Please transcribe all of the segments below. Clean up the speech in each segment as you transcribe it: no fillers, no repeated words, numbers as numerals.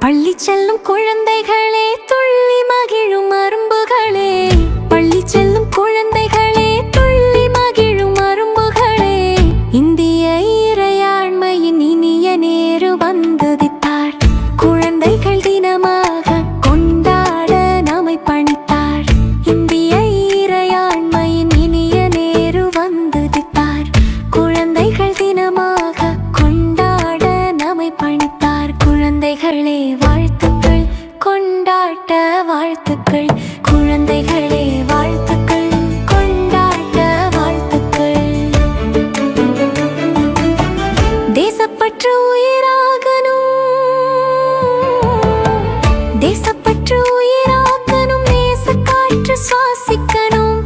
பள்ளி செல்லும் குழந்தைகளே, துள்ளி மகிழும் அரும்புகளே, பள்ளி செல்லும் குழந்தைகளே, துள்ளி மகிழும் அரும்புகளே, இந்திய இறையாண்மையின் இனிய நேரு வந்துதித்தார். குழந்தைகள் தினமாக கொண்டாட நம்மை பணித்தார். இந்திய இறையாண்மையின் இனிய நேரு வந்துதித்தார். குழந்தைகள் தினமாக கொண்டாட நம்மை பணித்தார். குழந்தைகளே வாழ்த்துக்கள், கொண்டாட்ட வாழ்த்துக்கள். குழந்தைகளே வாழ்த்துக்கள், கொண்டாட்ட வாழ்த்துக்கள். தேசப்பற்று உயிராகணும், தேசப்பற்று உயிராகணும், நேசக்காற்று சுவாசிக்கணும்,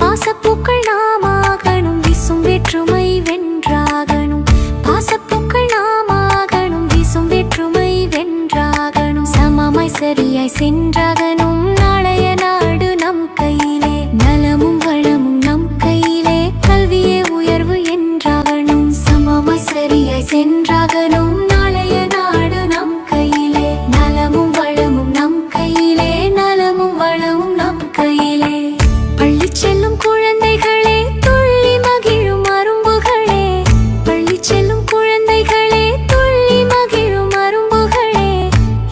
பாசப்பூக்கள் நாமாகணும், வீசும் வேற்றுமை வென்றாகணும், பாசப்பூக்கள் நாமாகணும், வீசும் வேற்றுமை வென்றாகணும், சமமாய் சரியாய் சென்றாகணும். நாளைய நாடு நம் கையிலே, நலமும் வளமும் நம் கையிலே, கல்வியே உயர்வு என்றாகணும், சமமாய் சரியாய் சென்றாகணும். நாளைய நாடு நம் கையிலே, நலமும் வளமும் நம் கையிலே, நலமும் வளமும் நம் கையிலே. பள்ளி செல்லும் குழந்தைகளே, துள்ளி மகிழும் அரும்புகளே, பள்ளி செல்லும் குழந்தைகளே, துள்ளி மகிழும் அரும்புகளே,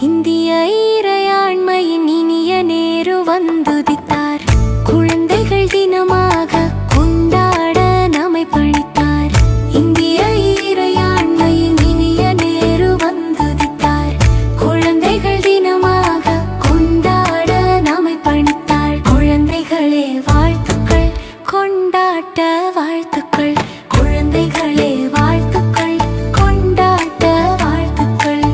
இந்திய இறையாண்மையின் இனிய நேரு வந்துதித்தார். குழந்தைகள் தினமாக கொண்டாட நம்மை பணித்தார். இந்திய இறையாண்மையின் இனிய நேரு வந்துதித்தார். குழந்தைகள் தினமாக கொண்டாட நம்மை பணித்தார். குழந்தைகளே வாழ்த்துக்கள், கொண்டாட்ட வாழ்த்துக்கள். குழந்தைகளே வாழ்த்துக்கள், கொண்டாட்ட வாழ்த்துக்கள்.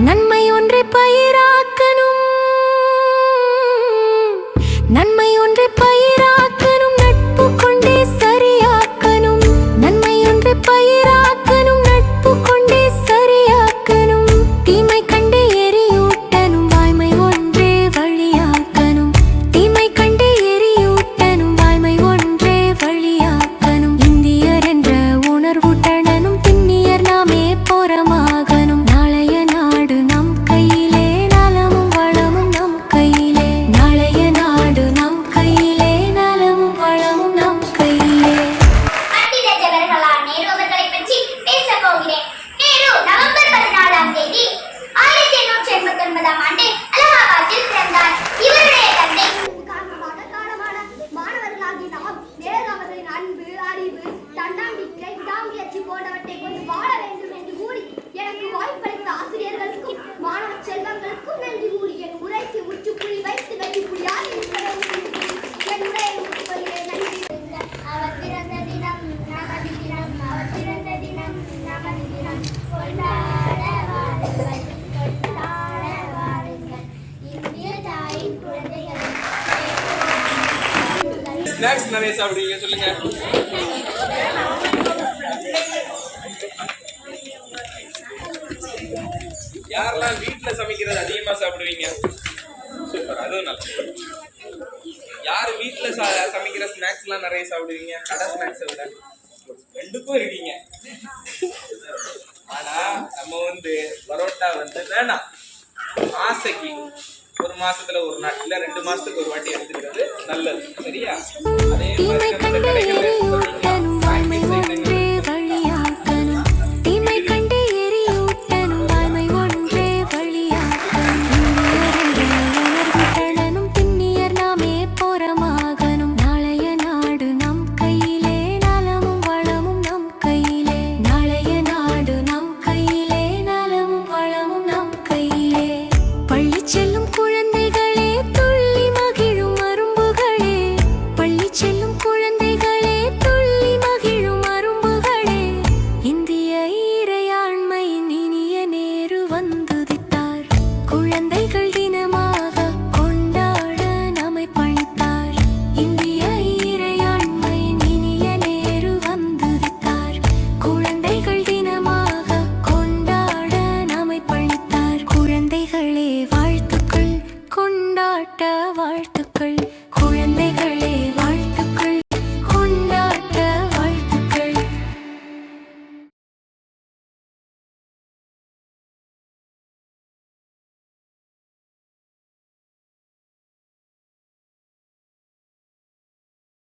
நன்மை ஒன்றை பயிராக்கணும், நன்மை ஒன்றை பயிராக்கணும், நட்பு கொண்டே சரியாக்கணும், நன்மை ஒன்றை பயிராக்கணும், நட்பு கொண்டே சரியாக்கணும், தீமை கண்டே எரியூட்டணும், வாய்மை ஒன்றே வழியாக்கணும், தீமை கண்டே எரியூட்டணும், வாய்மை ஒன்றே வழியாக்கணும். இந்தியர் என்ற உணர்வுட்டனும் திண்ணியர் நாமே போரமாகணும். நாளைய நாடு நம் கையிலே, நலமும் வளமும் நம் கையிலே, நாளைய நாடு நம் கையிலே, நலமும் வளமும் நம் கையிலே. பண்டித ஜவஹர்லால் நேரு அவர்களைப் பற்றி பேசப் போகிறேன். நேரு நவம்பர் 14ஆம் தேதி 1889ஆம் ஆண்டு அலகாபாத்தில் பிறந்தார். இவருடைய தந்தை காரணமாக காலமான மாணவர்களாகிய நாம் நேரு அவர்களின் அன்பு, அறிவு, தன்னம்பிக்கை, விடாமுயற்சி போன்றவற்றை கொண்டு வாழ வேண்டும் என்று கூறி எனக்கு வாய்ப்பளித்த ஆசிரியர்களுக்கும் மாணவ செல்வங்களுக்கும் நன்றி கூறி என் உரைக்கு முற்றுப்புள்ளி வைத்து வெற்றி புள்ளியாக என் உரையை முற்றுப்புள்ளியை நன்றி. அவர் பிறந்த தினம் நமது தினம், அவர் பிறந்த தினம் நமது தினம், கொண்டாட வாருங்கள், கொண்டாட வாருங்கள், இந்திய தாயின் குழந்தைகள். ஸ்நாக்ஸ் நிறைய சாப்பிடுவீங்க சொல்லுங்க. யாரெல்லாம் வீட்டுல சமைக்கிறது அதிகமா சாப்பிடுவீங்க? சூப்பர், அதுவும் நல்லா. யாரு வீட்டுல சமைக்கிற ஸ்நாக்ஸ் எல்லாம் நிறைய சாப்பிடுவீங்க? கடை ஸ்நாக்ஸ் விட ரெண்டுக்கும் இருக்கீங்க. ஆனா நம்ம பரோட்டா வேணாம், ஆசைக்கு ஒரு மாசத்துல ஒரு நாள் இல்ல 2 மாசத்துக்கு ஒரு வாட்டி எடுத்துக்கிறது நல்லது. சரியா? அதே மாதிரி நம்ம கடைகள்ல செல்லும் குழந்தைகளே, துள்ளி மகிழும் அரும்புகளே, பாராட்ட வாழ்த்துக்கள்.